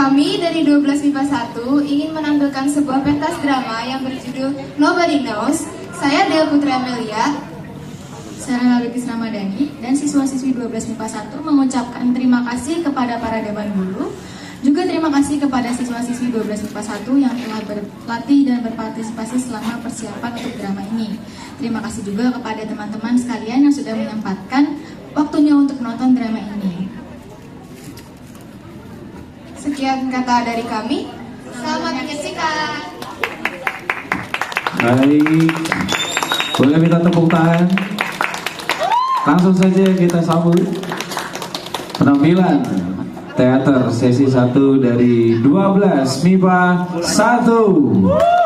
Kami dari 12 MIPA 1 ingin menampilkan sebuah pentas drama yang berjudul Nobody Knows. Saya Dea Putri Amelia, saya Lukis Ramadhani, dan siswa-siswi 12 MIPA 1 mengucapkan terima kasih kepada para dewan guru. Juga terima kasih kepada siswa-siswi 12 MIPA 1 yang telah berlatih dan berpartisipasi selama persiapan untuk drama ini. Terima kasih juga kepada teman-teman sekalian yang sudah menyempatkan waktunya untuk menonton drama ini. Sekian kata dari kami. Selamat menyaksikan. Baik, boleh minta tepuk tangan. Langsung saja kita sambut penampilan teater sesi 1 dari 12 MIPA 1.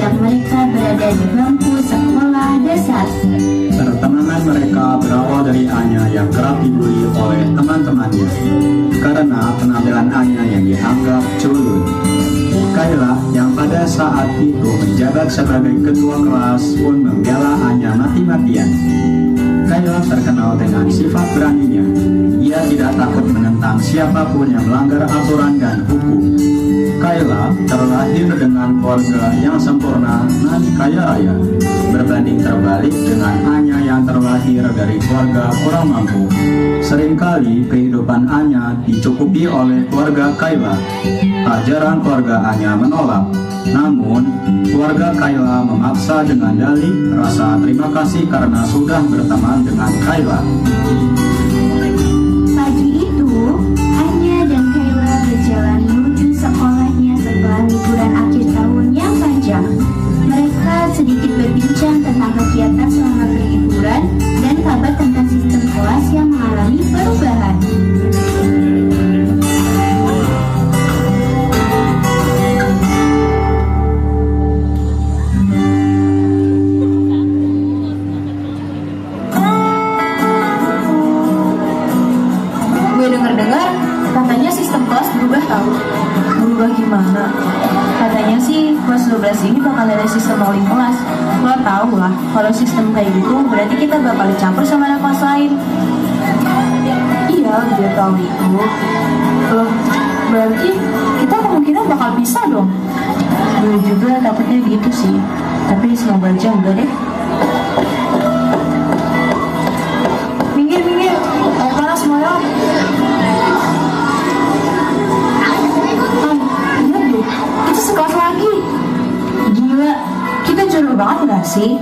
Mereka berada di bangku sekolah dasar. Pertemanan mereka berawal dari Anya yang kerap dibully oleh teman-temannya karena penampilan Anya yang dianggap culun. Kayla yang pada saat itu menjabat sebagai ketua kelas pun membela Anya mati-matian. Kayla terkenal dengan sifat beraninya. Ia tidak takut menentang siapapun yang melanggar aturan dan hukum. Kayla terlahir dengan keluarga yang sempurna dan kaya raya, berbanding terbalik dengan Anya yang terlahir dari keluarga kurang mampu. Seringkali kehidupan Anya dicukupi oleh keluarga Kayla. Tak jarang keluarga Anya menolak, namun keluarga Kayla memaksa dengan dalih rasa terima kasih karena sudah berteman dengan Kayla. Pagi itu, Anya dan Kayla berjalan menuju sekolahnya setelah liburan akhir tahun yang panjang. Mereka sedikit berbincang tentang kegiatan selama berliburan dan kabar tentang sistem kelas yang mengalami perubahan. Gue denger-dengar katanya sistem kelas berubah tahu. Berubah gimana? Katanya sih kelas 12 ini bakal ada sistem rolling kelas. Lo tau lah, kalau sistem kayak gitu berarti kita bakal dicampur sama anak kelas lain. Iya, dia tahu itu. Loh, berarti kita kemungkinan bakal bisa dong. Gue juga takutnya gitu sih. Tapi semoga aja enggak deh. Minggir, air panas semuanya. sih?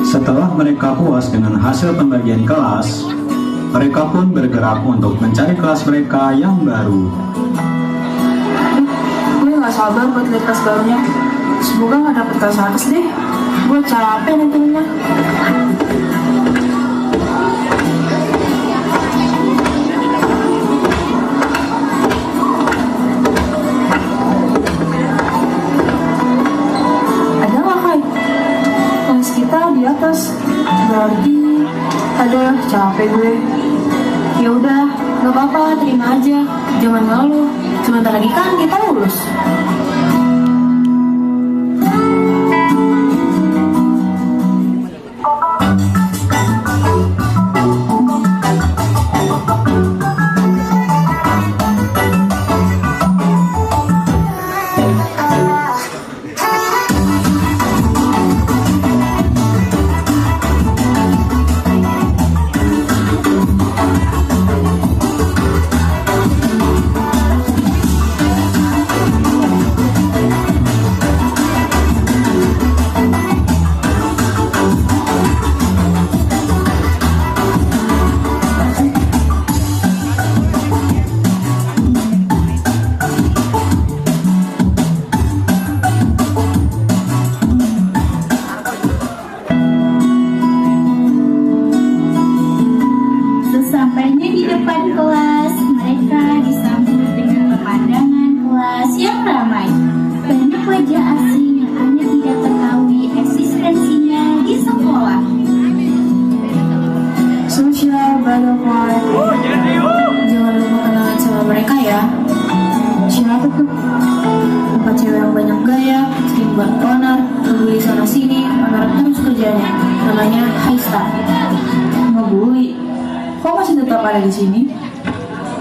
Setelah mereka puas dengan hasil pembagian kelas, mereka pun bergerak untuk mencari kelas mereka yang baru. Gue gak sabar buat lihat kelas barunya. Semoga gak dapet kelas atas deh. Gue capek nantinya. Ada gak, Kai? Kelas kita di atas. Berarti ada capek gue. Ya udah, gak apa-apa, terima aja. Jangan malu. Sebentar lagi kan kita lulus. Sesampainya di depan kelas, mereka disambut dengan pemandangan kelas yang ramai. Banyak wajah asing yang Anya tidak ketahui eksistensinya di sekolah. Sosial butterfly. Jangan lupa kenalan sama mereka ya. Siapa tuh? Empat cewek yang banyak gaya, sering buat onar, peduli sana sini, onar terus kerjanya. Namanya Haista. Ngebully. Kok masih tetap ada di sini?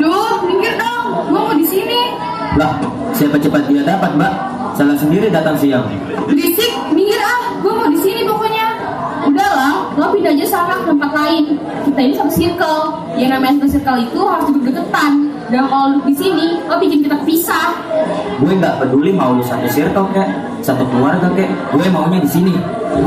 Duh, minggir dong. Gue mau di sini. Lah, siapa cepat dia dapat, Mbak? Salah sendiri datang siang. Berisik, minggir ah. Gue mau di sini pokoknya. Udahlah, lo pindah aja sana ke tempat lain. Kita ini satu circle. Yang namanya satu circle itu harus duduk deketan. Dan kalau duduk di sini, lo bikin kita pisah. Gue nggak peduli mau lu satu circle kek, satu keluarga kek. Gue maunya di sini.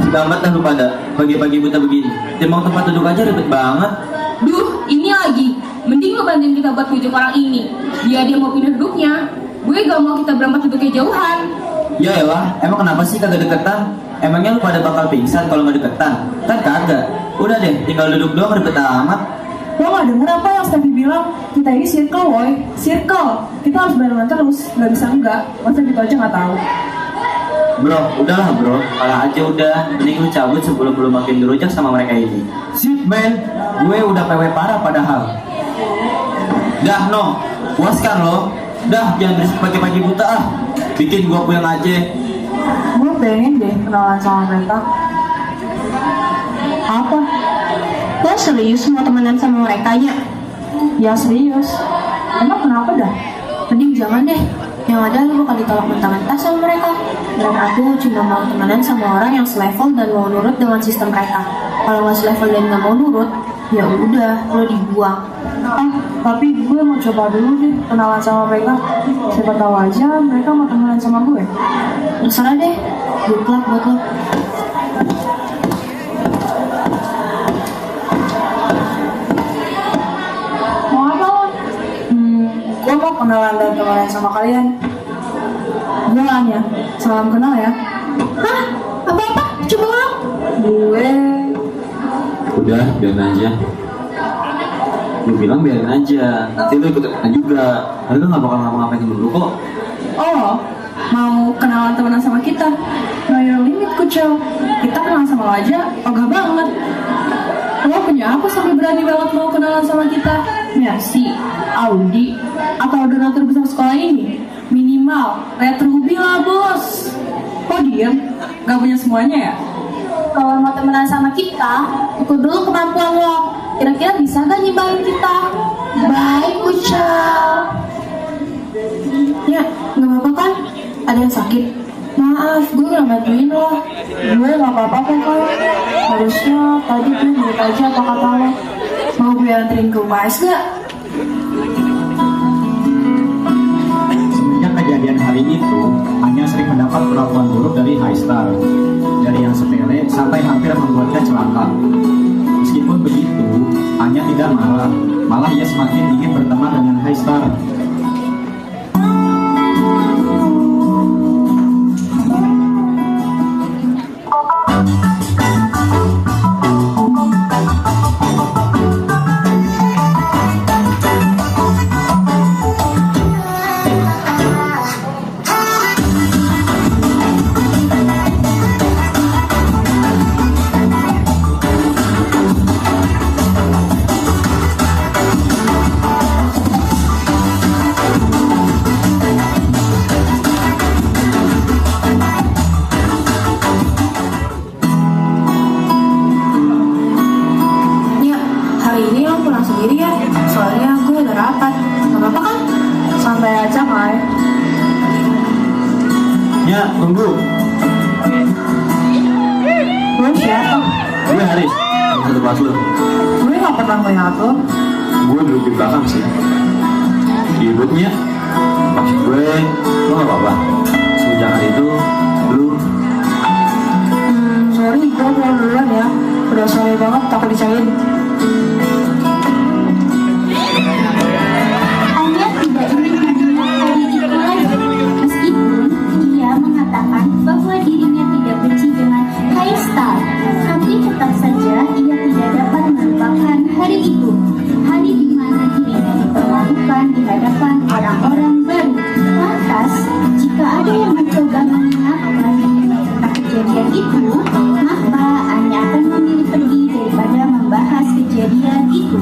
Selamat dah lu pada pagi-pagi buta begini. Dia mau tempat duduk aja ribet banget. Duh, ini lagi. Mending lo bantuin kita buat bujuk orang ini. Dia mau pindah duduknya. Gue gak mau kita berempat duduknya jauhan. Ya elah, emang kenapa sih kagak deketan? Emangnya lu pada bakal pingsan kalau nggak deketan? Kan kagak. Udah deh, tinggal duduk doang ribet amat. Lo gak denger apa yang Steffi bilang? Kita ini circle, woy. Circle. Kita harus barengan terus. Gak bisa enggak. Masa gitu aja gak tahu. Bro, udahlah bro, kalah aja udah. Mending lu cabut sebelum lu makin dirujak sama mereka ini. Sip man, gue udah PW parah padahal. Dah no, puas kan lo? Dah, jangan berisik pagi-pagi buta ah. Bikin gue puyeng aja. Gue pengen deh kenalan sama mereka. Apa? Lo serius mau temenan sama mereka nya? Ya serius. Emang kenapa dah? Mending jangan deh. Yang ada lu bakal ditolak mentah-mentah sama mereka. Dan aku cuma mau temenan sama orang yang selevel dan mau nurut dengan sistem mereka. Kalau nggak selevel dan nggak mau nurut, ya udah lo dibuang. Tapi gue mau coba dulu deh kenalan sama mereka. Siapa tahu aja mereka mau temenan sama gue. Terserah deh. Good luck buat lo. Mau apa lo? Gue mau kenalan dan temenan sama kalian. Gue Anya. Salam kenal ya. Hah? Apa-apa? Coba lo. Gue Udah, biarin aja. Lu bilang biarin aja. Nanti lu ikut ikutan juga. Mereka nggak bakal ngapa-ngapain dulu kok. Oh, mau kenalan temenan sama kita? Know your limit, Kucel. Kita kenalan sama lo aja, ogah banget. Lo punya apa sampai berani banget mau kenalan sama kita? Ya si Audi. atau donatur besar sekolah ini? Minimal Red Ruby lah bos. Kok diem? Gak punya semuanya ya? Kalau mau temenan sama kita, ukur dulu kemampuan lo. Kira-kira bisa gak nyebarin kita? Baik, Ucal. Ya, gak apa-apa kan? Ada yang sakit? Maaf, gue gak bantuin lo. Gue gak apa-apa kok. Harusnya tadi gue lihat aja apa kata lo. Mau gue anterin ke UKS gak? Semenjak kejadian hari itu, Anya sering mendapat perlakuan buruk dari High Star. Dari yang sepele sampai hampir membuatnya celaka. Meskipun begitu, Anya tidak marah. Malah ia semakin ingin berteman dengan High Star. Ya, hari ini lo pulang sendiri ya. Soalnya gue udah rapat. Gak apa-apa kan? Santai aja, Mai. Ya, tunggu. Lo siapa? Gue Haris, yang satu kelas lu. Gue gak pernah ngeliat lo. Gue duduk di belakang sih. Ributnya, maksud gue, lo gak apa-apa. Semenjak hari itu, lu Sorry, gue pulang duluan ya. Udah sore banget, takut dicariin. Anya tidak ingin mendengar hari itu lagi. Meskipun ia mengatakan bahwa dirinya tidak benci dengan High Star, tapi tetap saja ia tidak dapat melupakan hari itu. Hari di mana dirinya diperlakukan di hadapan orang-orang baru. Lantas, jika ada yang mencoba mengingatkan tentang kejadian itu, maka Anya akan memilih pergi daripada membahas kejadian itu.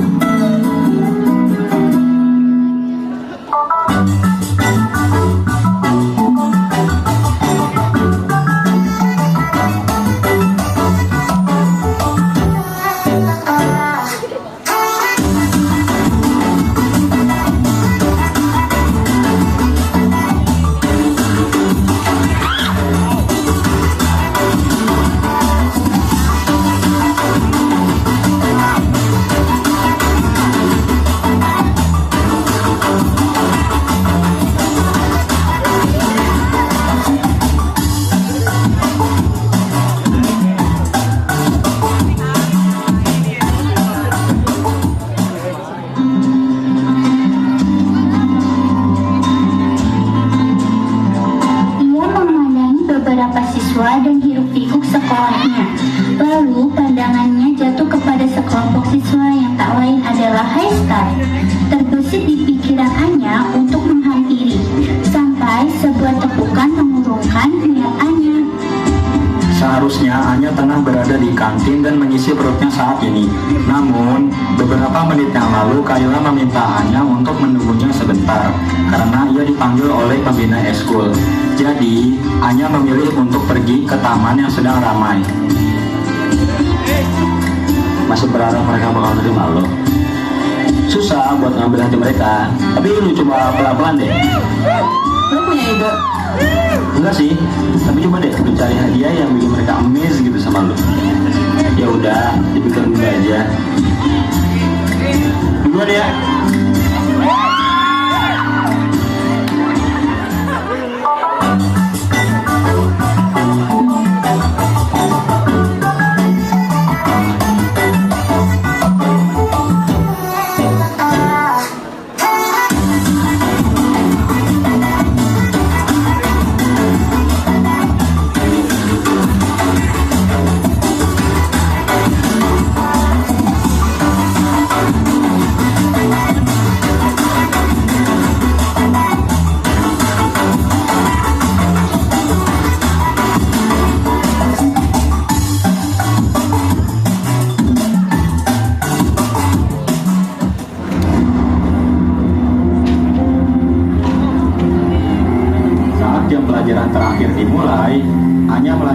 Ia memandangi beberapa siswa dan hiruk-pikuk sekolahnya. Lalu pandangannya jatuh kepada sekelompok siswa yang tak lain adalah High Star. Terbesit di pikiran Anya untuk menghampiri, sampai sebuah tepukan mengurungkan niat Anya. Seharusnya Anya tengah berada di kantin dan mengisi perutnya saat ini. Namun, beberapa menit yang lalu Kayla meminta Anya untuk menunggunya sebentar karena ia dipanggil oleh pembina eskul. Jadi, Anya memilih untuk pergi ke taman yang sedang ramai. masih berharap mereka bakal nerima lo. Susah buat ngambil hati mereka, tapi lu coba pelan-pelan deh. Lo punya ide? Enggak sih, tapi coba deh lu cari hadiah yang bikin mereka amazed gitu sama lu. Ya udah, dipikirin dulu aja. Duluan ya.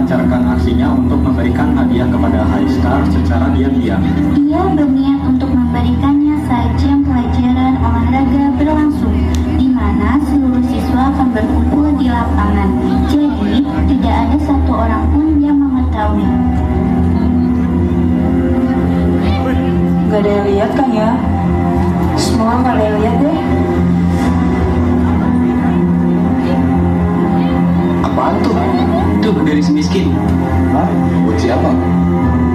melancarkan aksinya untuk memberikan hadiah kepada Haistar secara diam-diam. Ia berniat untuk memberikannya saat jam pelajaran olahraga berlangsung, di mana seluruh siswa akan berkumpul di lapangan. Jadi, tidak ada satu orang pun yang mengetahui. Gak ada yang lihat kan ya? Semua gak ada yang lihat deh. Apaan tuh? Tuh dari si miskin. Hah? Buat siapa?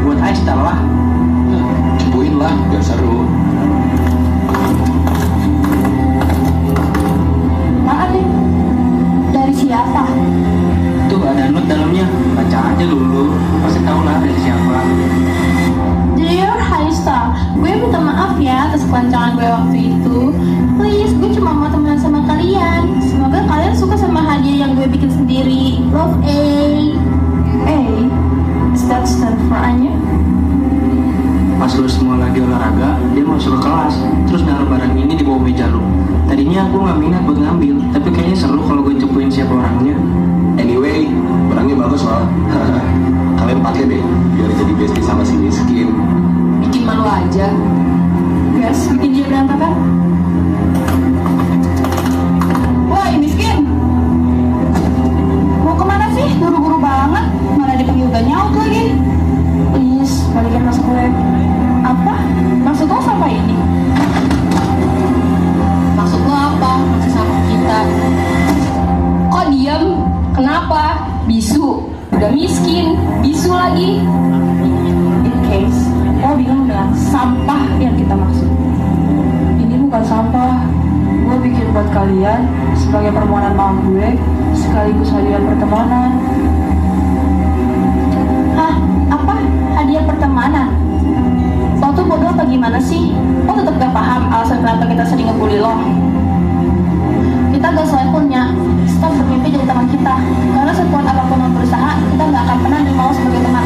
Buat Haistar lah. Cobain lah, biar seru. Maaf nih. Dari siapa? Tuh ada note dalamnya. Baca aja dulu. Pasti tahu lah dari siapa. Dear Haistar, gue minta maaf ya atas kelancangan gue waktu itu. Please, gue cuma mau temenan sama kalian. Semoga kalian suka sama hadiah yang gue bikin sendiri. Love, A. A? Is that stand for Anya? Pas lu semua lagi olahraga, dia masuk ke kelas. Terus naruh barang ini di bawah meja lu. Tadinya aku nggak minat buat ngambil, tapi kayaknya seru kalau gue cepuin siapa orangnya. Anyway, barangnya bagus loh. Kalian pakai deh, biar jadi bestie sama si miskin. Bikin malu aja. Guys, bikin dia berantakan. Woi, miskin! Mau kemana sih? Buru-buru banget. Malah dipanggil gak nyaut lagi. Please, balikin masuk gue. Apa? Maksud lo sampai ini? Maksud lo apa? Masih sama kita. Kok diam? Kenapa? Bisu. Udah miskin. Bisu lagi. In case lo bingung dengan sampah yang kita maksud. Ini bukan sampah. Gue bikin buat kalian sebagai permohonan maaf gue, sekaligus hadiah pertemanan. Hah? Apa? Hadiah pertemanan? Lo tuh bodoh apa gimana sih? Lo tetap gak paham alasan kenapa kita sering ngebully lo? Kita gak selevelnya. Stop bermimpi jadi teman kita. Karena sekuat apapun lo berusaha, kita gak akan pernah nerima lo sebagai teman.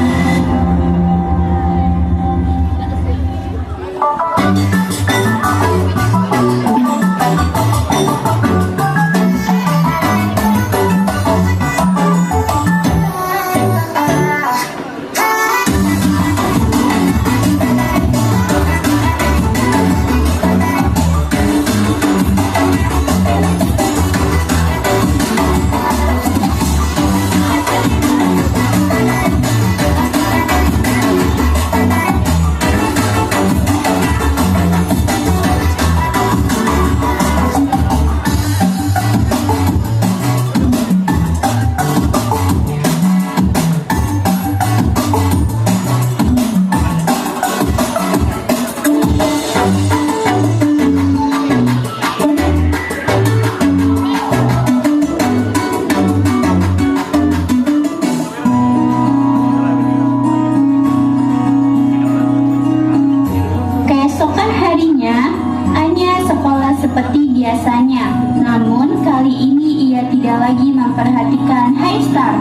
Keesokan harinya, Anya sekolah seperti biasanya. Namun kali ini ia tidak lagi memperhatikan Haistar.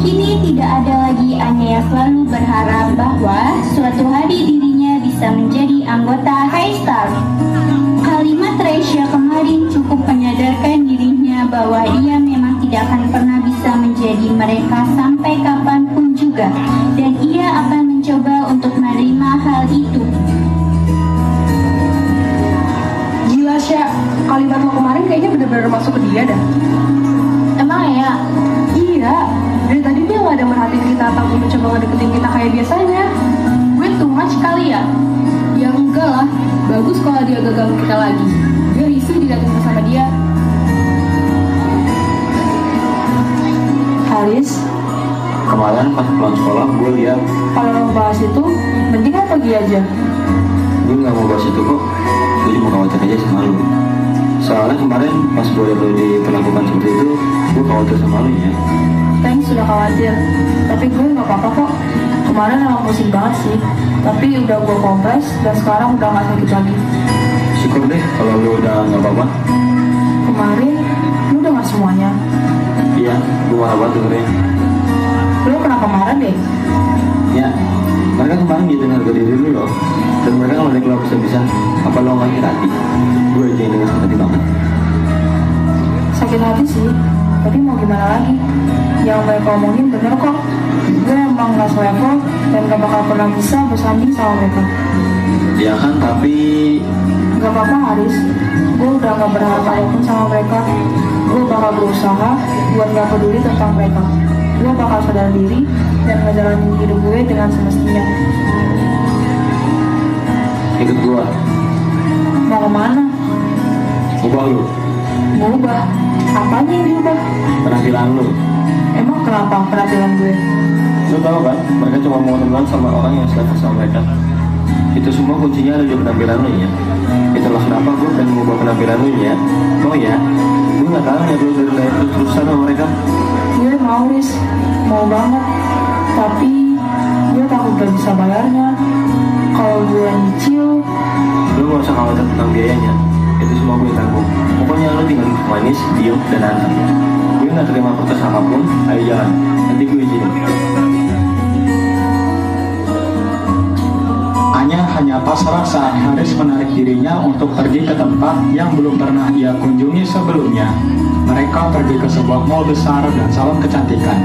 Kini tidak ada lagi Anya yang selalu berharap bahwa suatu hari dirinya bisa menjadi anggota Haistar. Kalimat Raisya kemarin cukup menyadarkan dirinya bahwa ia memang tidak akan pernah bisa menjadi mereka sampai kapanpun juga. Dan ia akan mencoba untuk menerima hal itu. Gila, Sya. Kalimat lo kemarin kayaknya bener-bener masuk ke dia dah. Emang ya? Iya. Dari tadi dia gak ada merhatiin kita atau mencoba ngedeketin kita kayak biasanya. Gue too much kali ya? Ya enggak lah. Bagus kalau dia gak ganggu kita lagi. Dia risih dilihatin sama dia. Haris, Kemarin pas pulang sekolah gue lihat kalau lo bahas itu, mending lo pergi aja. gue nggak mau bahas itu kok. Gue cuma khawatir aja sama lu. Soalnya kemarin pas gue liat lu diperlakukan seperti itu, gue khawatir sama lu ya. Thanks sudah khawatir, tapi gue gak apa-apa kok. Kemarin emang pusing banget sih, tapi udah gue kompres dan sekarang udah gak sakit lagi. Syukur deh kalau lu udah nggak apa-apa. Kemarin lu udah gak semuanya. Iya, gue marah banget dengerin. Lu kenapa marah deh? Ya, mereka kemarin gitu harga diri lu loh. Dan mereka nggak boleh keluar bisa-bisa. Apa lo nggak sakit hati? Gue aja yang dengar sakit hati banget. Sakit hati sih, tapi mau gimana lagi? Yang mereka omongin bener kok. Gue emang gak selevel dan gak bakal pernah bisa bersanding sama mereka. Ya kan, tapi Gak apa-apa Haris, gue udah gak berharap apapun sama mereka. Gue bakal berusaha buat gak peduli tentang mereka. Gue bakal sadar diri dan ngejalanin hidup gue dengan semestinya. ikut gua. Mau kemana? Ubah lu, Berubah? Apanya yang diubah? penampilan lu. Emang kenapa penampilan gue? Lu tahu kan, mereka cuma mau temenan sama orang yang selevel sama mereka. Itu semua kuncinya ada di penampilan lu ya. Itulah kenapa gue pengen mengubah penampilan lu ya. Oh ya, gue gak tahu ya lu dari lahir terus-terusan sama mereka. Gue mau Riz, mau banget. Tapi gue takut gak bisa bayarnya. Kalau gue nyicil, Lu gak usah khawatir tentang biayanya. Itu semua gue tanggung. Pokoknya lu tinggal manis, diem, dan anteng. Gue gak terima protes apapun. Ayo jalan, nanti gue izinin. Anya hanya pasrah saat Haris menarik dirinya untuk pergi ke tempat yang belum pernah ia kunjungi sebelumnya. Mereka pergi ke sebuah mall besar dan salon kecantikan.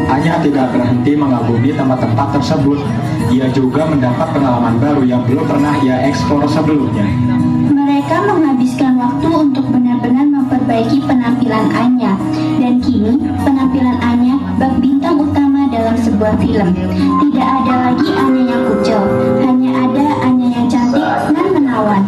Anya tidak berhenti mengagumi tempat-tempat tersebut. Ia juga mendapat pengalaman baru yang belum pernah ia eksplor sebelumnya. Mereka menghabiskan waktu untuk benar-benar memperbaiki penampilan Anya. Dan kini, penampilan Anya bak bintang utama dalam sebuah film. Tidak ada lagi Anya yang kucel, hanya ada Anya yang cantik dan menawan.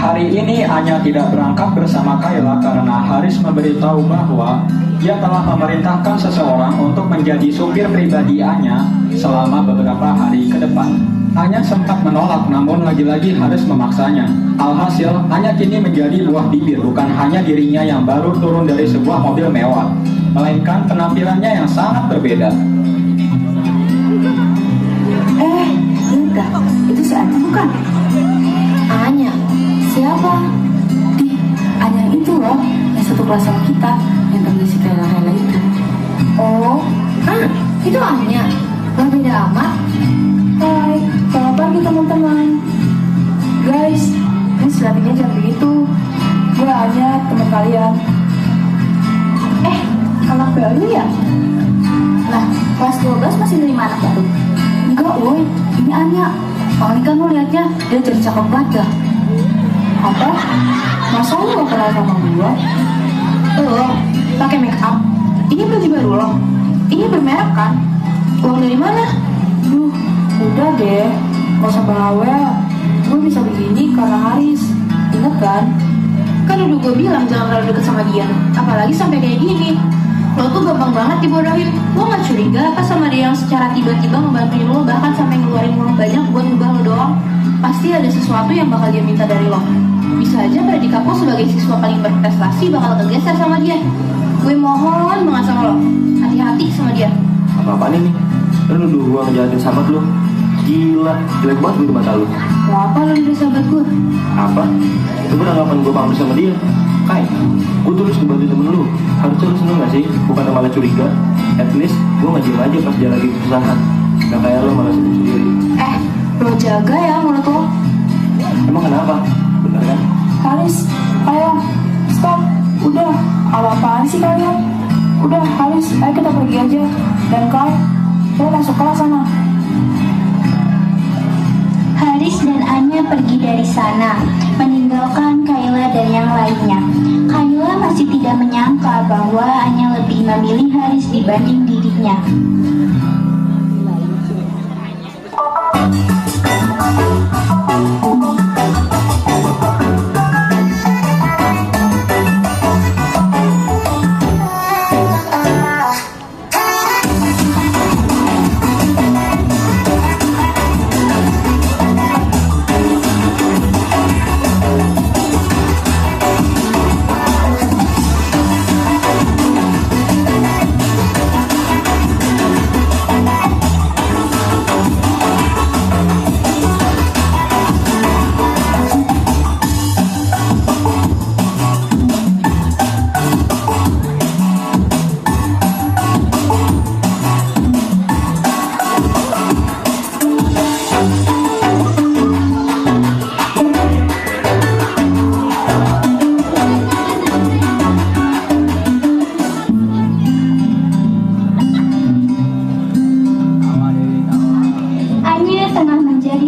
Hari ini Anya tidak berangkat bersama Kayla karena Haris memberitahu bahwa dia telah memerintahkan seseorang untuk menjadi supir pribadi Anya selama beberapa hari ke depan. Anya sempat menolak, namun lagi-lagi Haris memaksanya. Alhasil, Anya kini menjadi buah bibir bukan hanya dirinya yang baru turun dari sebuah mobil mewah, melainkan penampilannya yang sangat berbeda. Enggak, itu si Anya bukan? Anya? Siapa? Anya itu loh, yang satu kelas sama kita, yang panggil si Kayla itu. Oh, itu Anya? Gak beda amat? Hai, selamat pagi teman-teman. Guys, ini selatinya jangan begitu. Gue Anya, teman kalian. Anak baru ya? Nah, kelas 12 masih nerima anak baru? Enggak, woi, ini Anya. Paling kan lo liatnya, dia jadi cakep banget dah. Apa? Masa lo gak kenal sama gue? Lo, pakai make up. Ini baju baru lo. Ini bermerek kan? Uang dari mana? Udah deh, gak usah bawel. Gue bisa begini karena Haris. Ingat kan? Kan udah gue bilang jangan terlalu deket sama dia. Apalagi sampai kayak gini. Lo tuh gampang banget dibodohin. Lo gak curiga apa sama dia yang secara tiba-tiba ngebantuin lo, bahkan sampai ngeluarin uang banyak buat ngubah lo doang? Pasti ada sesuatu yang bakal dia minta dari lo. Bisa aja predikat lo sebagai siswa paling berprestasi bakal kegeser sama dia. Gue mohon banget sama lo, hati-hati sama dia. Apa-apaan ini? Lu nuduh gua ngejahatin sahabat lu. Gila, jelek banget gue di mata lu. Mau apa lu dari sahabat gue? Apa? Itu beranggapan gue pamrih sama dia. Kai, gue terus dibantu temen lu. Harusnya lu seneng gak sih? Bukan malah curiga. At least gue gak diem aja pas dia lagi kesusahan. Gak kayak lu malah sibuk sendiri. Lo jaga ya mulut lo. Emang kenapa? Bener kan? Haris, ayo, stop. Udah, apa-apaan sih kalian? Udah, Haris, ayo kita pergi aja. Dan kau, lo masuk kelas sana. Haris dan Anya pergi dari sana, meninggalkan Kayla dan yang lainnya. Kayla masih tidak menyangka bahwa Anya lebih memilih Haris dibanding dirinya.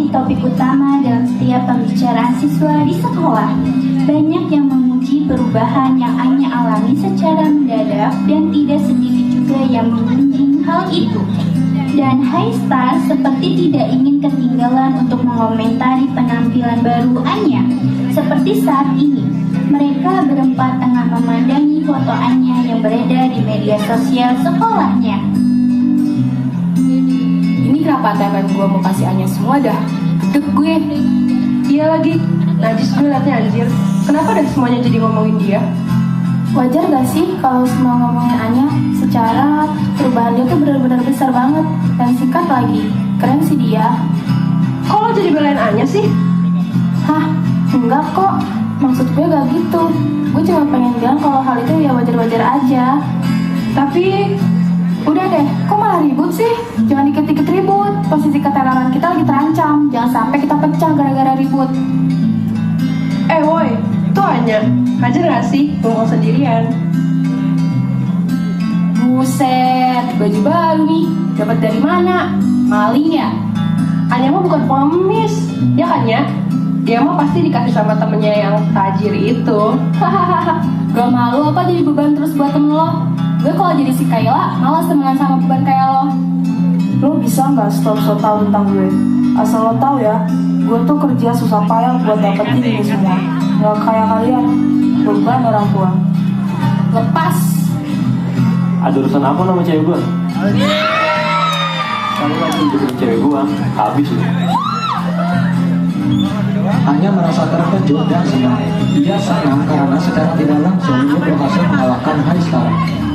Topik utama dalam setiap pembicaraan siswa di sekolah. Banyak yang memuji perubahan yang Anya alami secara mendadak dan tidak sedikit juga yang mengunjing hal itu. Dan High Star seperti tidak ingin ketinggalan untuk mengomentari penampilan baru Anya. Seperti saat ini, mereka berempat tengah memandangi foto Anya yang beredar di media sosial sekolahnya. Ini kenapa temen gue mau kasih Anya semua dah? Dek gue. Iya lagi, najis gue liatnya anjir. Kenapa dah semuanya jadi ngomongin dia? Wajar gak sih kalau semua ngomongin Anya? Secara perubahan dia tuh benar-benar besar banget dan singkat lagi. Keren sih dia. Kok lo jadi belain Anya sih? Hah? Enggak kok. Maksud gue gak gitu. Gue cuma pengen bilang kalau hal itu ya wajar-wajar aja. Tapi udah deh, kok malah ribut sih? Jangan dikit-dikit ribut. Posisi ketenaran kita lagi terancam. Jangan sampai kita pecah gara-gara ribut. Woi, itu Anya. Hajar gak sih? Ngomong sendirian. Buset, baju baru nih. Dapat dari mana? Maling ya? Anya mah bukan pengemis, ya kan ya? Dia mah pasti dikasih sama temennya yang tajir itu. Hahaha. Gak malu apa jadi beban terus buat temen lo? Gue kalau jadi si Kayla, malas temenan sama beban kayak lo. Lo bisa nggak stop so tau tentang gue? Asal lo tau ya, gue tuh kerja susah payah buat dapetin ini semua. Gak kayak kalian, beban orang tua. Lepas. Ada urusan apa sama cewek gue? Kalau lagi deketin cewek gue, habis lu. Anya merasa terkejut dan senang. Ia senang karena secara tidak langsung ia berhasil mengalahkan High Star.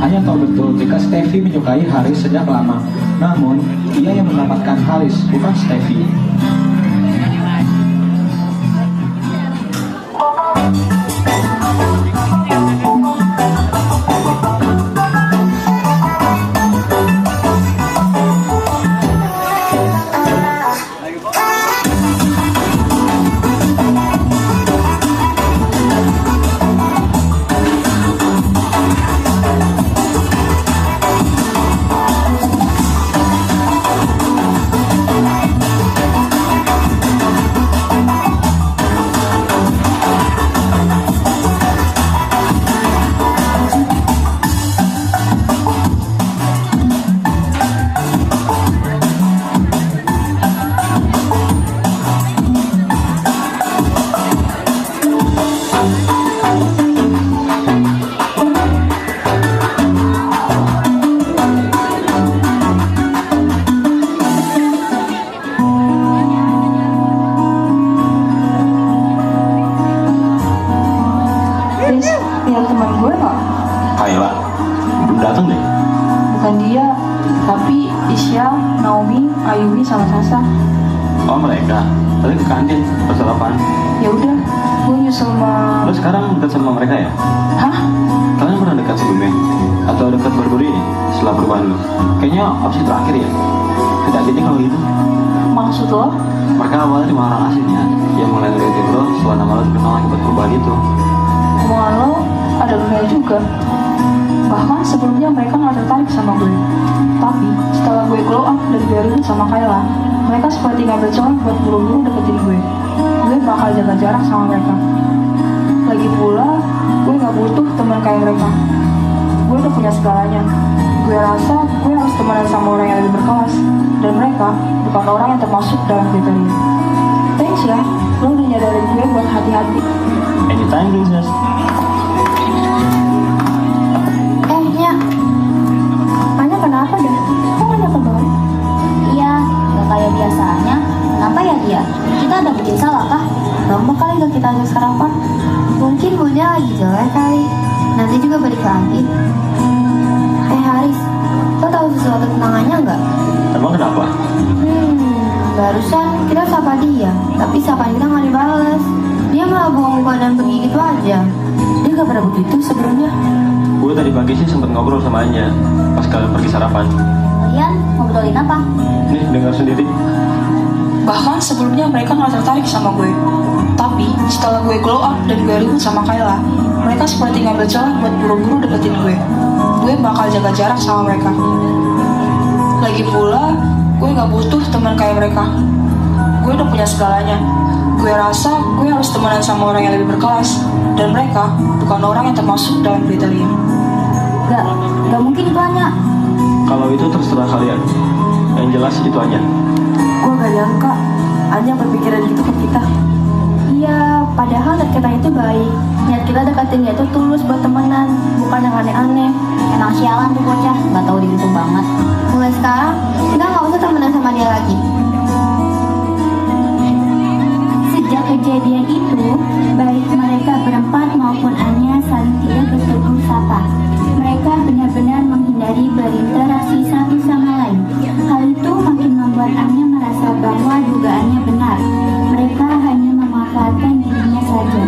Anya tahu betul jika Steffi menyukai Haris sejak lama. Namun, ia yang mendapatkan Haris, bukan Steffi. Sasa. Oh mereka, tadi ke kantin, pas sarapan. Ya udah, gue nyusul sama. Lo sekarang dekat sama mereka ya? Hah? Kalian pernah dekat sebelumnya? Atau dekat baru-baru ini setelah perubahan lo? Kayaknya opsi terakhir ya? Hati-hati deh kalau gitu. Maksud lo? Mereka awalnya cuma orang asing ya, yang mulai ngeliatin lo setelah nama lo terkenal akibat perubahan itu. Omongan lo ada benar juga. Bahkan sebelumnya mereka nggak tertarik sama gue. Tapi setelah gue glow up dan gue ribut sama Kayla, mereka seperti ngambil celah buat buru-buru deketin gue. Gue bakal jaga jarak sama mereka. Lagi pula, gue nggak butuh teman kayak mereka. Gue udah punya segalanya. Gue rasa gue harus temenan sama orang yang lebih berkelas. Dan mereka bukan orang yang termasuk dalam kriteria. Thanks ya, lo udah nyadarin gue buat hati-hati. Anytime, princess. Nya, Anya kenapa dah? Kok Anya kembali? Iya, gak kayak biasanya. Kenapa ya dia? Kita ada bikin salah kah? Lama kali gak kita ajak sarapan. Mungkin moodnya lagi jelek kali. Nanti juga balik lagi. Haris, Lo tahu sesuatu tentang Anya nggak? Emang kenapa? Barusan kita sapa dia, tapi sapaan kita nggak dibales. Dia malah buang muka dan pergi gitu aja. dia gak pernah begitu sebelumnya. Gue tadi pagi sih sempat ngobrol sama Anya pas kalian pergi sarapan. Kalian ngobrolin apa? Nih, dengar sendiri. Bahkan sebelumnya mereka gak tertarik sama gue. Tapi setelah gue glow up dan gue ribut sama Kayla, mereka seperti ngambil celah buat buru-buru deketin gue. Gue bakal jaga jarak sama mereka. Lagi pula, gue gak butuh teman kayak mereka. Gue udah punya segalanya. Gue rasa gue harus temenan sama orang yang lebih berkelas. Dan mereka bukan orang yang termasuk dalam kriteria. Gak mungkin itu Anya. Kalau itu terserah kalian. Yang jelas itu aja. Gue gak nyangka Anya berpikiran gitu ke kita. Iya, padahal niat kita itu baik. Niat kita deketin dia itu tulus buat temenan, bukan yang aneh-aneh. Emang sialan tuh bocah, gak tahu diri tuh banget. Mulai sekarang, kita gak usah temenan sama dia lagi. Sejak kejadian itu, baik mereka berempat maupun Anya saling tidak bertegur sapa. Mereka benar-benar menghindari berinteraksi satu sama lain. Hal itu makin membuat Anya merasa bahwa dugaannya benar. Mereka hanya memanfaatkan dirinya saja.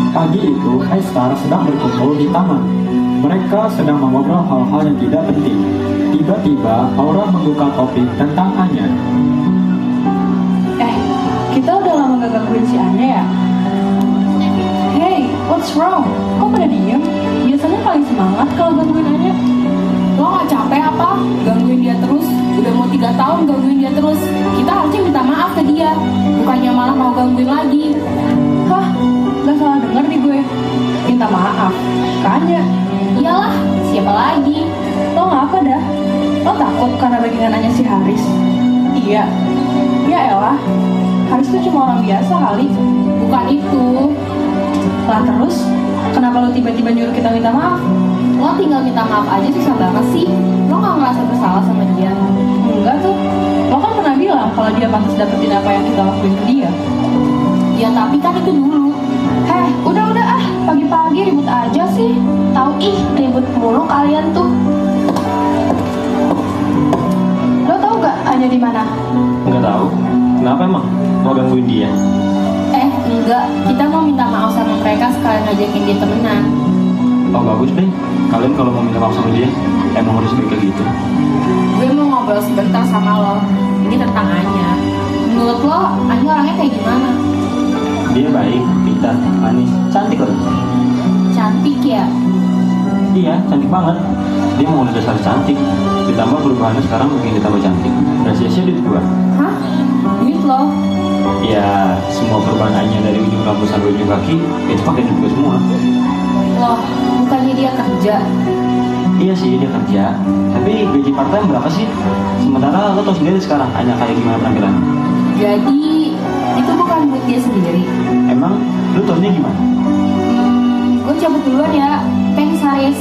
Pagi itu, Aistar sedang berkumpul di taman. Mereka sedang mengobrol hal-hal yang tidak penting. Tiba-tiba, Aura membuka topik tentang Anya. Kita udah lama gak gangguin si Anya ya? Hey, what's wrong? Kok pada diem? Biasanya paling semangat kalau gangguin Anya. Lo gak capek apa? Gangguin dia terus? Udah mau 3 tahun gangguin dia terus. Kita harusnya minta maaf ke dia, bukannya malah mau gangguin lagi. Hah? Gak salah denger nih gue. Minta maaf ke Anya? Iyalah, siapa lagi? Lo ngapa dah? Lo takut karena backingan Anya si Haris? Iya. Ya elah, Haris tuh cuma orang biasa kali. Bukan itu. Lah terus, kenapa lo tiba-tiba nyuruh kita minta maaf? Lo tinggal minta maaf aja susah banget sih. Lo gak ngerasa bersalah sama dia? Enggak tuh. Lo kan pernah bilang kalau dia pantas dapetin apa yang kita lakuin ke dia. Ya tapi kan itu dulu. Udah ah, pagi-pagi ribut aja sih. Tahu ribut mulu kalian tuh. Lo tau gak Anya di mana? Nggak tahu. Kenapa emang? Mau gangguin dia? Enggak. Kita mau minta maaf sama mereka sekalian ngajakin dia temenan. Oh bagus deh. Kalian kalau mau minta maaf sama dia, emang harus kayak gitu. Gue mau ngobrol sebentar sama lo. Ini tentang Anya. Menurut lo, Anya orangnya kayak gimana? Dia baik, pintar, manis, cantik loh. Cantik ya? Iya, cantik banget. Dia mau udah dasar cantik, ditambah perubahannya sekarang bikin ditambah cantik. Udah sia-sia duit gua. Hah? Duit lo? Ya, semua perubahannya dari ujung rambut sampai ujung kaki, itu pakai duit gua semua. Loh, bukannya dia kerja? Iya sih, dia kerja. Tapi gaji part-time berapa sih? Sementara lo tau sendiri sekarang, hanya kayak gimana penampilan. Jadi, itu bukan buat dia sendiri. Emang, lo taunya gimana? Gue cabut duluan ya. Thanks, Haris.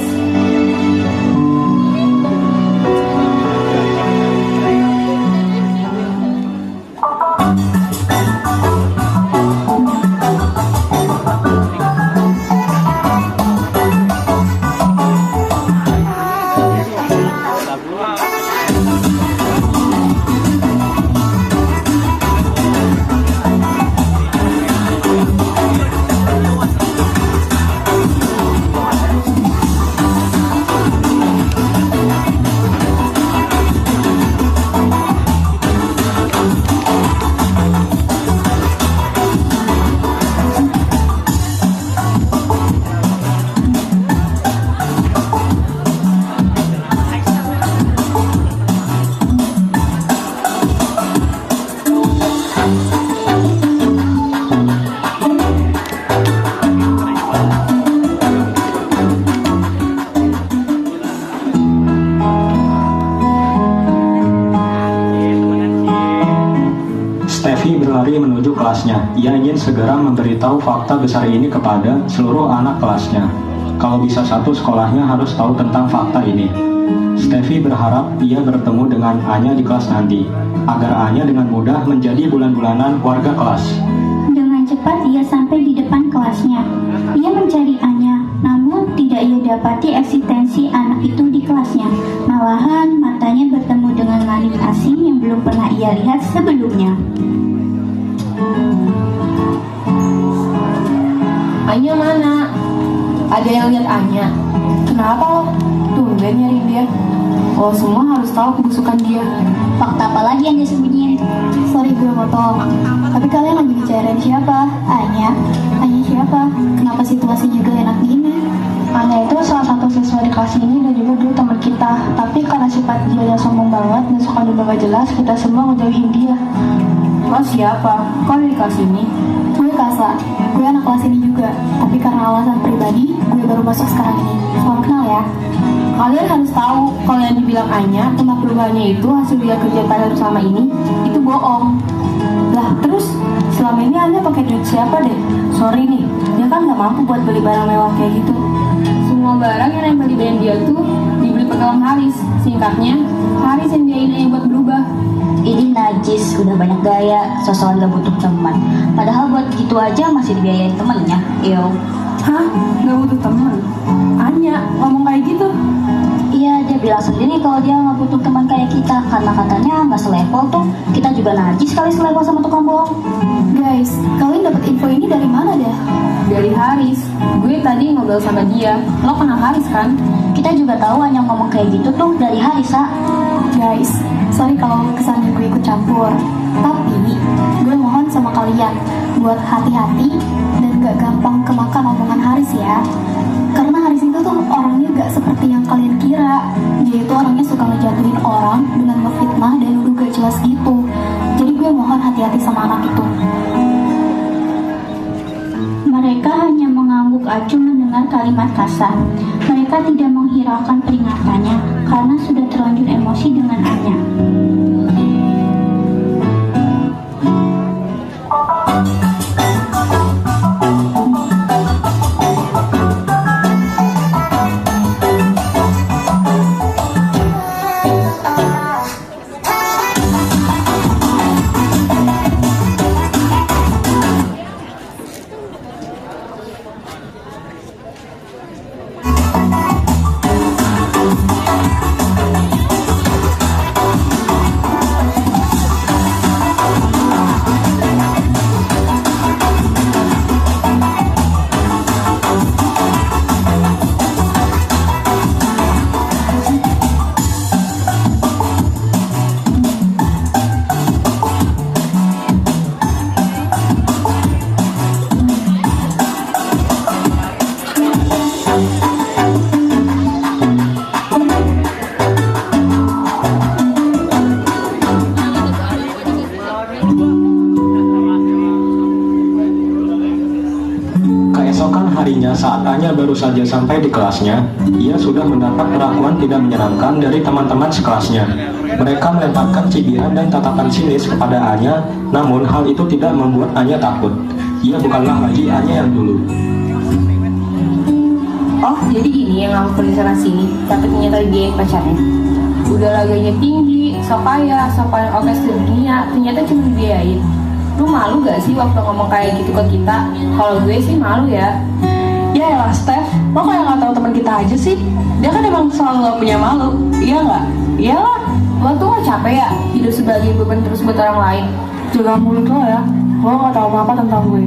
Steffi berlari menuju kelasnya. Ia ingin segera memberitahu fakta besar ini kepada seluruh anak kelasnya. Kalau bisa satu sekolahnya harus tahu tentang fakta ini. Steffi berharap ia bertemu dengan Anya di kelas nanti, agar Anya dengan mudah menjadi bulan-bulanan warga kelas. Dengan cepat ia sampai di depan kelasnya. Ia mencari Anya, namun tidak ia dapati eksistensi anak itu di kelasnya. Malahan matanya bertemu dengan langit asing yang belum pernah ia lihat sebelumnya. Anya mana? Ada yang lihat Anya? Kenapa lo? Tumben nyari dia. Lo semua harus tahu kebusukan dia. Fakta apa lagi yang dia sembunyiin? Sorry gue motong. Tapi kalian lagi bicarain siapa? Anya? Anya siapa? Kenapa situasi juga enak gini? Anya itu salah satu siswa di kelas ini dan juga dulu teman kita. Tapi karena sifat dia yang sombong banget dan suka nuduh gak jelas, kita semua ngejauhin dia. Lo siapa? Kok ada di kelas ini? Gue Kasa. Gue anak kelas ini juga. Tapi karena alasan pribadi, gue baru masuk sekarang ini. Salam kenal ya. Kalian harus tahu, kalau yang dibilang Anya, tentang perubahannya itu hasil dia kerja pada selama ini, itu bohong. Lah terus, selama ini Anya pakai duit siapa deh? Sorry nih, dia kan nggak mampu buat beli barang mewah kayak gitu. Semua barang yang nempel di brand dia tuh dibeli pegang Haris. Singkatnya, Haris yang biayain Anya buat berubah. Ini najis, udah banyak gaya, sosokan gak butuh teman. Padahal buat gitu aja masih dibiayain temennya. Yo. Hah? Gak butuh teman? Anya ngomong kayak gitu? Iya, dia bilang sendiri kalau dia nggak butuh teman kayak kita, karena katanya nggak selevel tuh. Kita juga najis kali selevel sama tukang bohong. Guys, kalian dapat info ini dari mana dah? Dari Haris. Gue tadi ngobrol sama dia. Lo kenal Haris kan? Kita juga tahu hanya ngomong kayak gitu tuh dari Harisa. Guys, sorry kalau kesannya gue ikut campur. Tapi, gue mohon sama kalian buat hati-hati dan gak gampang kemakan omongan Haris ya. Karena Haris itu tuh orangnya gak seperti yang kalian kira. Dia itu orangnya suka ngejatuhin orang dengan ngefitnah dan nuduh gak jelas gitu. Jadi gue mohon hati-hati sama anak itu. Mereka hanya mengangguk acuh mendengar kalimat kasar. Mereka tidak menghiraukan peringatannya karena sudah terlanjur emosi dengan Anya. saat Anya baru saja sampai di kelasnya, ia sudah mendapat perlakuan tidak menyenangkan dari teman-teman sekelasnya. Mereka melemparkan cibiran dan tatapan sinis kepada Anya, namun hal itu tidak membuat Anya takut. Ia bukanlah lagi Anya yang dulu. Oh, jadi ini yang kamu pergi sana sini, tapi ternyata dia yang pacarnya. Udah laganya tinggi, sok kaya, sok paling oke sedunia, ternyata cuma dibiayain. Lu malu gak sih waktu ngomong kayak gitu ke kita? Kalau gue sih malu ya. Ya elah Steph, lo kayak gak tahu teman kita aja sih. Dia kan emang selalu gak punya malu, iya gak? Iyalah. Lo tuh gak capek ya hidup sebagai beban terus buat orang lain? Jaga mulut lo ya, lo gak tahu apa-apa tentang gue.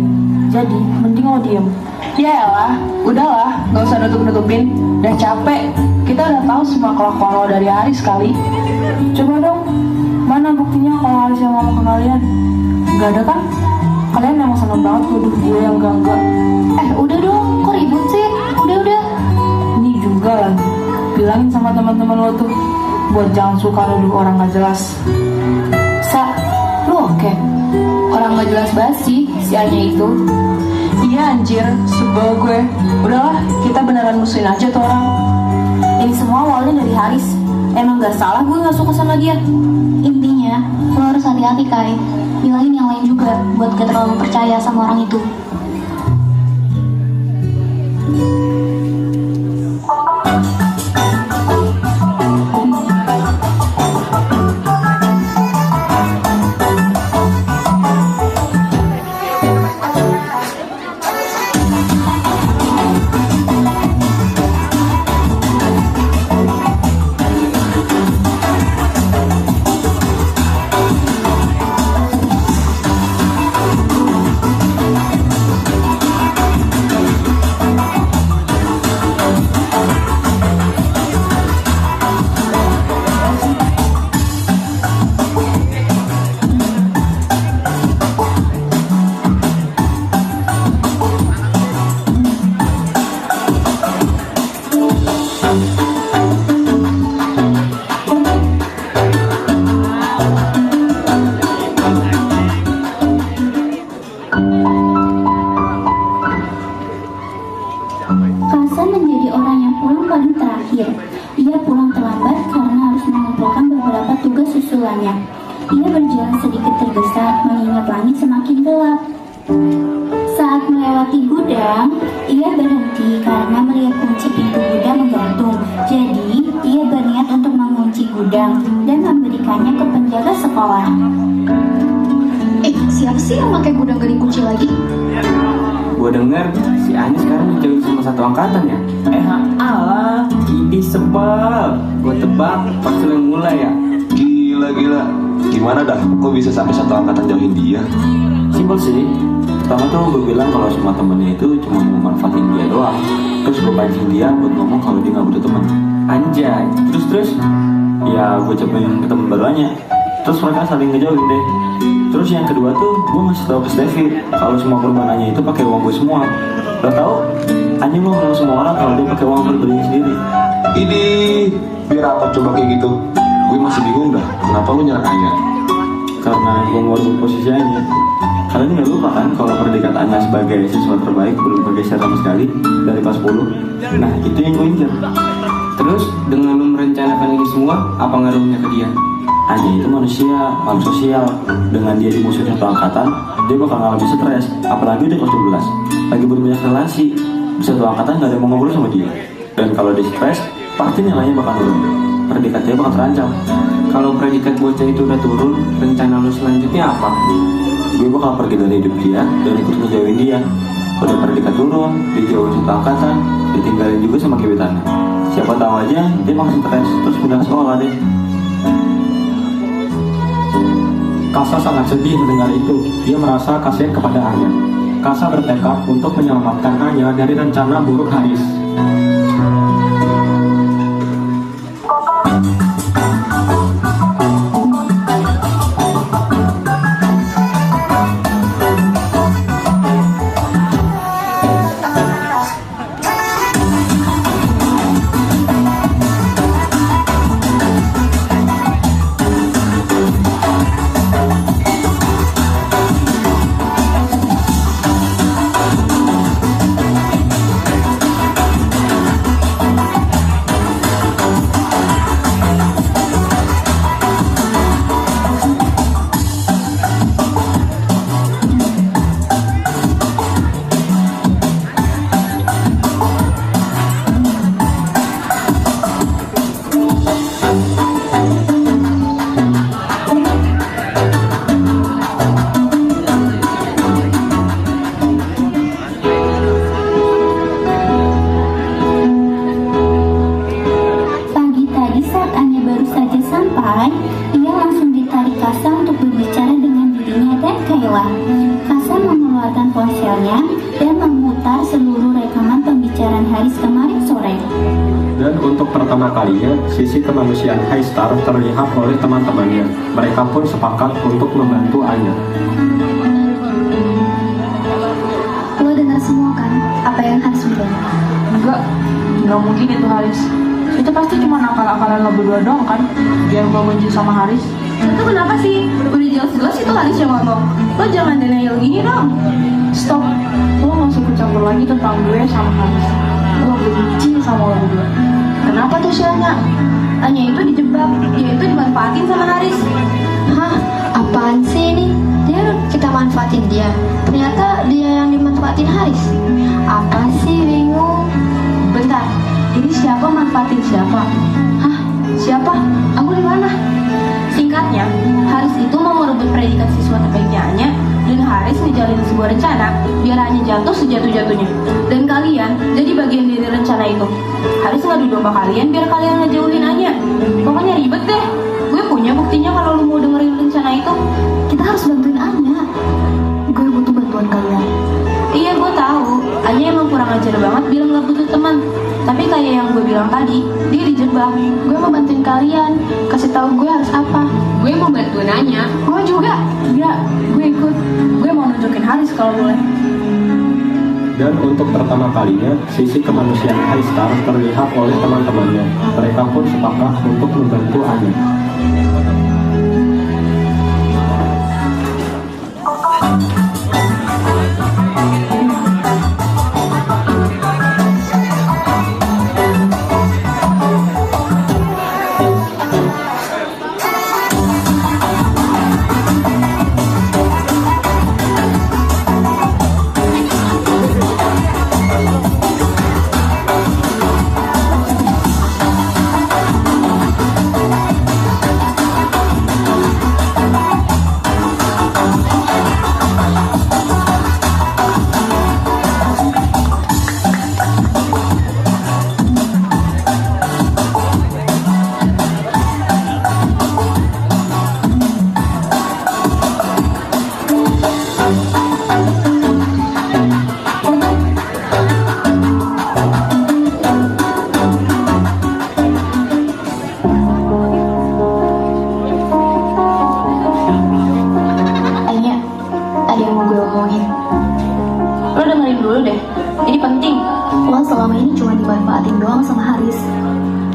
Jadi, mending lo diem. Ya elah, udahlah, gak usah nutup-nutupin. Udah capek, kita udah tahu semua kelakuan lo dari hari sekali. Coba dong, mana buktinya kalau Haris yang ngomong ke kalian? Gak ada kan? Kalian emang seneng banget tuduh gue yang enggak. Udah dong, kok ribut sih? Udah. Ini juga lah, bilangin sama teman-teman lo tuh buat jangan suka nuduh orang gak jelas. Lu oke? Orang gak jelas banget sih si Anya itu. Iya anjir, sebel gue. Udahlah, kita beneran musuhin aja tuh orang. Ini semua awalnya dari Haris. Emang gak salah gue gak suka sama dia. Intinya, lo harus hati-hati Kai. Bilangin yang lain juga buat gak terlalu percaya sama orang itu. Kasa menjadi orang yang pulang paling terakhir. Ia pulang terlambat karena harus mengumpulkan beberapa tugas susulannya. Ia berjalan sedikit tergesa mengingat langit semakin gelap. Saat melewati gudang, ia berhenti karena melihat kunci pintu gudang menggantung. Jadi, ia berniat untuk mengunci gudang dan memberikannya ke penjaga sekolah. Siapa sih yang pakai gudang gak dikunci lagi? Gue denger si Anya sekarang dijauhin sama satu angkatan ya. Alah, ini sebab gue tebak pas lu yang mulai ya. Gila. Gimana dah? Kok bisa sampai satu angkatan jauhin dia? Simpel sih. Pertama tuh gue bilang kalau semua temennya itu cuma mau manfaatin dia doang. Terus gue pancing dia buat ngomong kalau dia gak butuh temen. Anjay. Terus ya gue cobain ke temen barunya. Terus mereka saling ngejauhin deh. Terus yang kedua tuh gue ngasih tau ke Steffi kalau semua korbanannya itu pakai uang gue semua. Lo tau? Anya mau ngomong semua orang kalau dia pakai uang pribadinya sendiri. Ini biar apa coba kayak gitu? Gue masih bingung dah. Kenapa lu nyerang Anya? Karena gue mau rebut posisi Anya. Kalian nggak lupa kan kalau predikat Anya sebagai siswa terbaik belum bergeser sama sekali dari kelas 10. Nah itu yang gue incer. Terus dengan lu merencanakan ini semua, apa ngaruhnya ke dia? Anya itu manusia, makhluk sosial. Dengan dia dimusuhin satu angkatan, dia bakal ngalamin stres. Apalagi udah kelas 12, lagi berbanyak relasi. Satu angkatan gak ada yang mau ngobrol sama dia. Dan kalau dia stres, pasti nilainya bakal turun. Predikatnya bakal terancam. Kalau predikat bocah itu udah turun, rencana lu selanjutnya apa? Gue bakal pergi dari hidup dia dan ikut ngejauhin dia. Udah predikat turun, dijauhin satu angkatan, ditinggalin juga sama gebetannya. Siapa tahu aja dia makin stres, terus pindah sekolah deh. Kasa sangat sedih mendengar itu. Dia merasa kasihan kepada Anya. Kasa bertekad untuk menyelamatkan Anya dari rencana buruk Haris. perpisahan, ia langsung ditarik Kasa untuk berbicara dengan dirinya dan Kayla. Kasa mengeluarkan ponselnya dan memutar seluruh rekaman pembicaraan Haris kemarin sore. Dan untuk pertama kalinya, sisi kemanusiaan High Star terlihat oleh teman-temannya. Mereka pun sepakat untuk membantu Anya. Lo dengar semua kan apa yang Haris bilang? Enggak mungkin itu Haris. Itu pasti cuma akal-akalan lo berdua doang kan, biar gue benci sama Haris. Itu kenapa sih? Udah jelas-jelas itu Haris yang ngomong. Lo jangan denial gini dong. Stop, lo gak usah ikut campur lagi tentang gue sama Haris. Gue benci sama lo berdua. Kenapa tuh si Anya? Anya itu dijebak, dia itu dimanfaatin sama Haris. Hah? Apaan sih ini? Kita manfaatin dia. Ternyata dia yang dimanfaatin Haris. Apa sih, bingung? Bentar, ini siapa manfaatin siapa? Hah? Siapa? Aku di mana? Singkatnya, Haris itu mau merebut predikat siswa terbaiknya Anya, dan Haris ngejalin sebuah rencana biar Anya jatuh sejatuh-jatuhnya. Dan kalian jadi bagian dari rencana itu. Haris ngadu domba kalian biar kalian ngejauhin Anya. Pokoknya ribet deh. Gue punya buktinya kalau lu mau dengerin rencana itu. Kita harus bantuin Anya. Gue butuh bantuan kalian. Iya, gue tahu. Anya emang kurang ajar banget bilang gak butuh teman. Tapi kayak yang gue bilang tadi, dia dijebak. Gue mau bantuin kalian. Kasih tahu gue harus apa. Gue mau bantuin Anya. Gue juga. Iya, gue ikut. Gue mau nunjukin Haris kalau boleh. Dan untuk pertama kalinya, sisi kemanusiaan High Star terlihat oleh teman-temannya. Mereka pun sepakat untuk membantu Anya.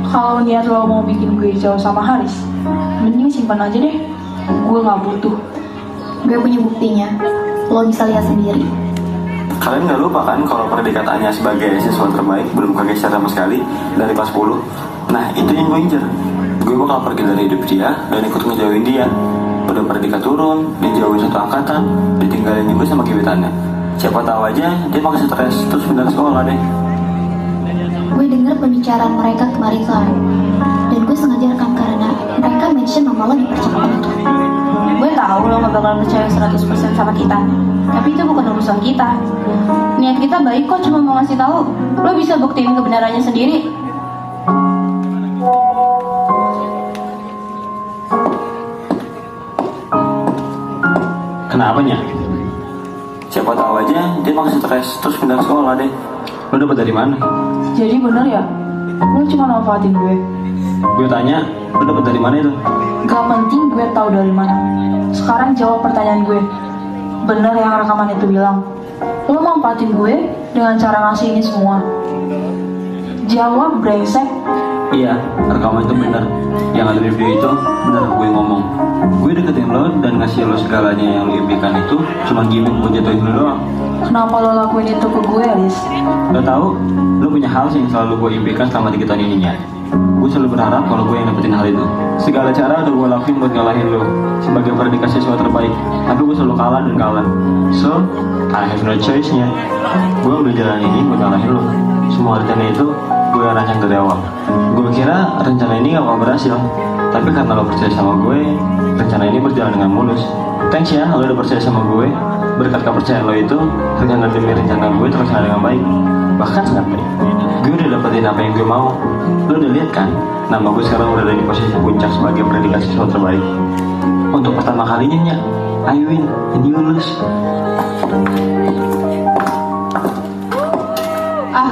Kalau niat lo mau bikin gue jauh sama Haris, mending simpan aja deh. Gue gak butuh. Gue punya buktinya. Lo bisa lihat sendiri. Kalian gak lupa kan kalau predikatannya sebagai siswa terbaik belum kegeser sama sekali dari kelas 10? Nah, itu yang gue incer. Gue bakal pergi dari hidup dia dan ikut ngejauhin dia. Udah predikat turun, dijauhin satu angkatan, ditinggalin juga sama gebetannya. Siapa tahu aja dia makin stres terus pindah sekolah deh. Gue denger pembicaraan mereka kemarin sore, dan gue sengaja rekam karena mereka mention nama lo di percakapan itu. Gue tahu lo gak bakal percaya 100% sama kita, tapi itu bukan urusan kita. Niat kita baik kok, cuma mau ngasih tahu. Lo bisa buktiin kebenarannya sendiri. Kenapanya? Siapa tahu aja dia makin stres terus pindah sekolah deh. Lo dapet dari mana? Jadi bener ya? Lo cuma manfaatin gue? Gue tanya, lo dapet dari mana itu? Gak penting gue tahu dari mana. Sekarang jawab pertanyaan gue. Bener yang rekaman itu bilang, lo manfaatin gue dengan cara ngasih ini semua? Jawab, brengsek. Iya, rekaman itu bener. Yang ada di video itu bener gue ngomong. Gue deketin lo dan ngasih lo segalanya yang lo impikan itu cuma gimmick buat jatuhin lo doang. Kenapa lo lakuin itu ke gue, Riz? Lo tau, lo punya hal yang selalu gue impikan selama 3 tahun ininya. Gue selalu berharap kalau gue yang dapetin hal itu. Segala cara udah gue lakuin buat ngalahin lo sebagai predikat siswa terbaik, tapi gue selalu kalah dan kalah. So, I have no choice-nya. Gue udah jalan ini buat ngalahin lo. Semua rencana itu gue rancang dari awal. Gue kira rencana ini gak bakal berhasil, tapi karena lo percaya sama gue, rencana ini berjalan dengan mulus. Thanks ya, lo udah percaya sama gue. Berkat kepercayaan lo itu, rencana demi rencana gue terlaksana dengan baik, bahkan sangat baik. Gue udah dapetin apa yang gue mau. Lo udah lihat kan? Nama gue sekarang udah ada di posisi puncak sebagai predikat siswa terbaik. Untuk pertama kalinya, Nyak, I win and you lose.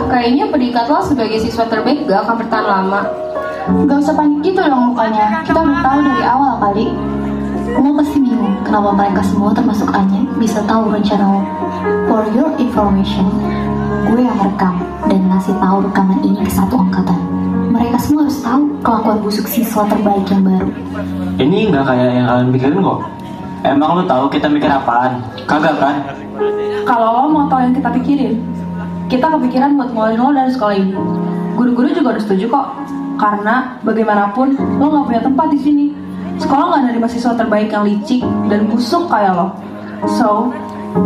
Kayaknya predikat lo sebagai siswa terbaik gak akan bertahan lama. Gak usah panik gitu dong mukanya. Kita udah tahu dari awal kali. Lo pasti bingung kenapa mereka semua termasuk Anya bisa tahu rencana lo. For your information, gue yang rekam dan ngasih tahu rekaman ini ke satu angkatan. Mereka semua harus tahu kelakuan busuk siswa terbaik yang baru. Ini nggak kayak yang kalian pikirin kok. Emang lo tahu kita mikir apaan? Kagak kan? Kalau lo mau tahu yang kita pikirin, kita kepikiran buat ngeluarin lo dari sekolah ini. Guru-guru juga udah setuju kok. Karena bagaimanapun lo nggak punya tempat di sini. Sekolah nggak ada mahasiswa terbaik yang licik dan busuk kayak lo. So,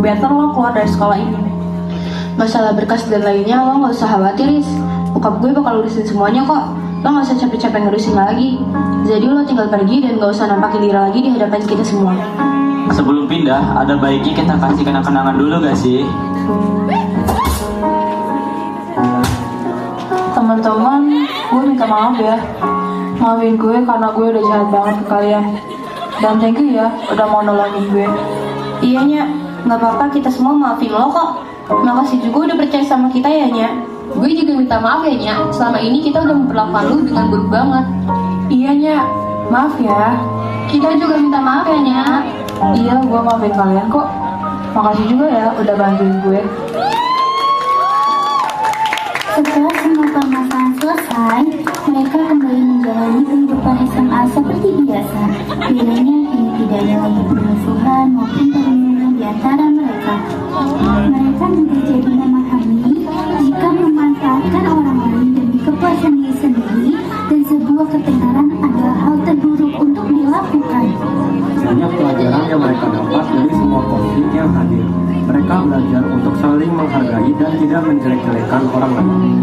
better lo keluar dari sekolah ini. Masalah berkas dan lainnya lo nggak usah khawatir, Is. Bokap gue bakal urusin semuanya kok. Lo nggak usah capek-capek ngurusin lagi. Jadi lo tinggal pergi dan nggak usah nampakin diri lagi di hadapan kita semua. Sebelum pindah, ada baiknya kita kasih kenang-kenangan dulu gak sih? Teman-teman, gue minta maaf ya. Maafin gue karena gue udah jahat banget ke kalian. Dan thank you ya udah mau nolongin gue. Iya, Nya. Nggak apa-apa, kita semua maafin lo kok. Makasih juga udah percaya sama kita ya, Nya. Gue juga minta maaf ya Nya. Selama ini kita udah memperlakukan lu dengan buruk banget. Iya Nya, maaf ya. Kita juga minta maaf ya, Nya. Iya, gue maafin kalian kok. Makasih juga ya udah bantuin gue. Setelah semua permasalahan selesai, mereka kembali menjalani kehidupan SMA seperti biasa. Bedanya kini tidak ada lagi permusuhan maupun perundungan di antara mereka. Mereka juga jadi memahami jika memanfaatkan orang lain demi kepuasan diri sendiri dan sebuah ketenaran adalah hal terburuk untuk dilakukan. Banyak pelajaran yang mereka dapat dari semua konflik yang hadir. Mereka belajar untuk saling menghargai dan tidak menjelek-jelekan orang lain.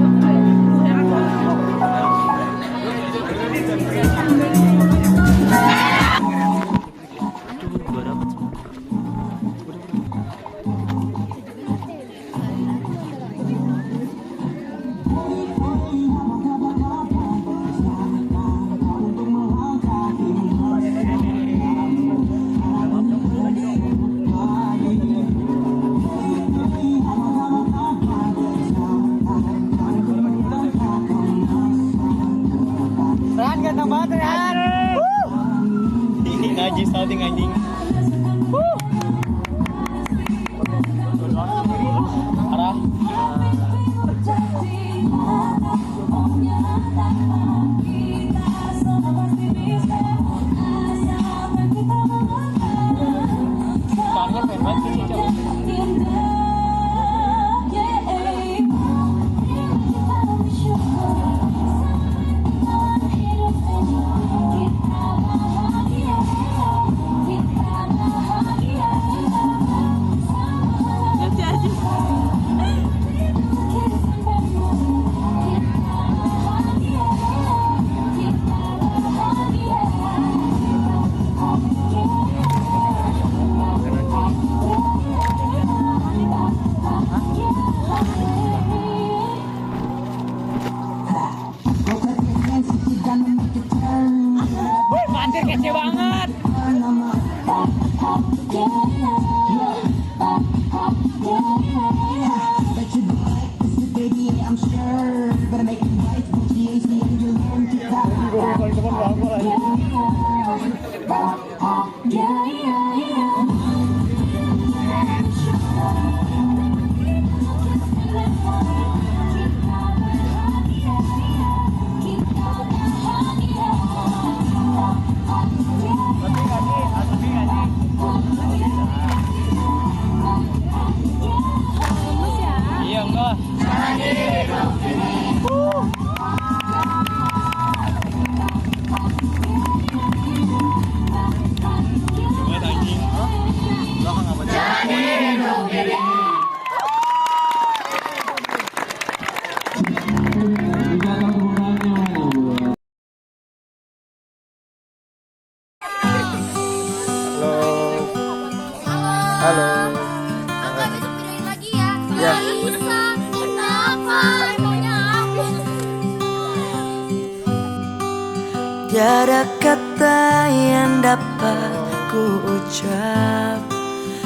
Tiada kata yang dapat ku ucap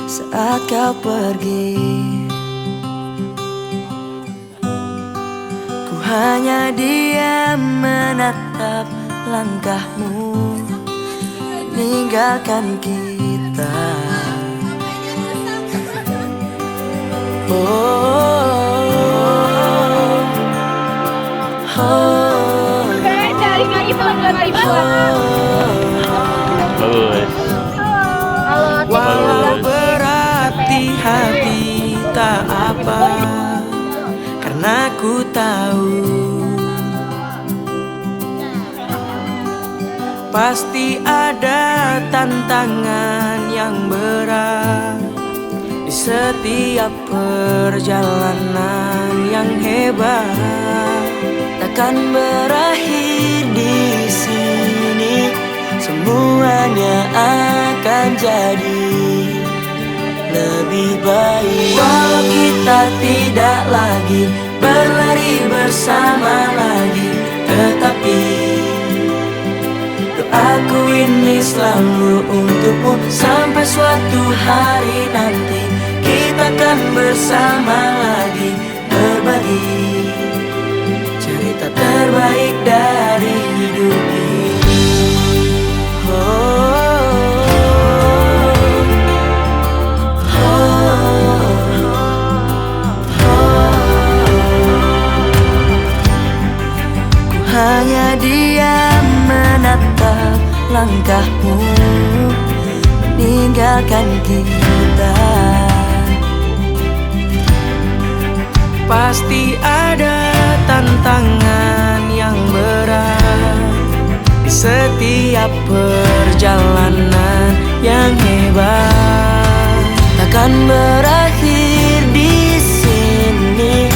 saat kau pergi. Ku hanya diam menatap langkahmu meninggalkan kita. Walau berat di hati tak apa, karena ku tahu pasti ada tantangan yang berat di setiap perjalanan yang hebat. Takkan berakhir di sini, semuanya akan jadi lebih baik. Walau kita tidak lagi berlari bersama lagi, tetapi doaku ini selalu untukmu. Sampai suatu hari nanti kita akan bersama lagi, berbagi cerita terbaik dari hidup ini. Ku hanya diam menatap langkahmu meninggalkan kita. Pasti ada tantangan yang berat di setiap perjalanan yang hebat. Takkan berakhir di sini,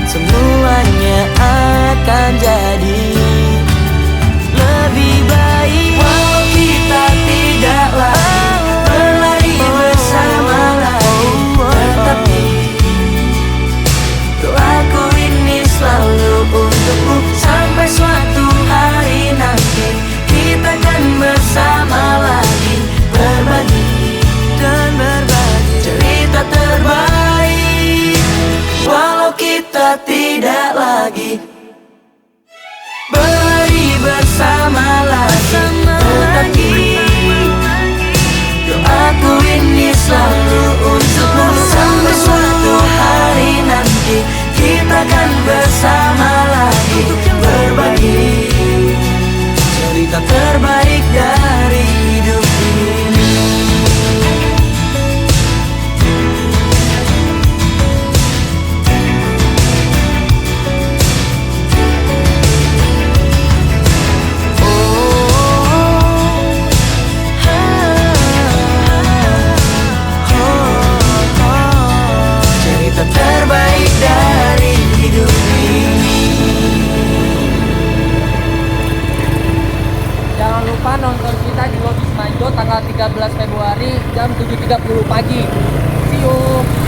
semuanya akan jadi lebih baik. Walau kita tidak lagi berlari bersama lagi, tetapi doaku ini selalu untukmu. Sampai suatu hari nanti kita akan bersama lagi, berbagi dan berbagi cerita terbaik. Walau kita tidak lagi berlari bersama lagi, tetapi doaku ini selalu untukmu. Sampai suatu hari nanti kita akan bersama lagi, berbagi cerita terbaik dari hidup ini. Cerita terbaik dari hidup ini. Jangan lupa nonton kita di Lobis Manjo tanggal 13 Februari jam 7.30 pagi. See you.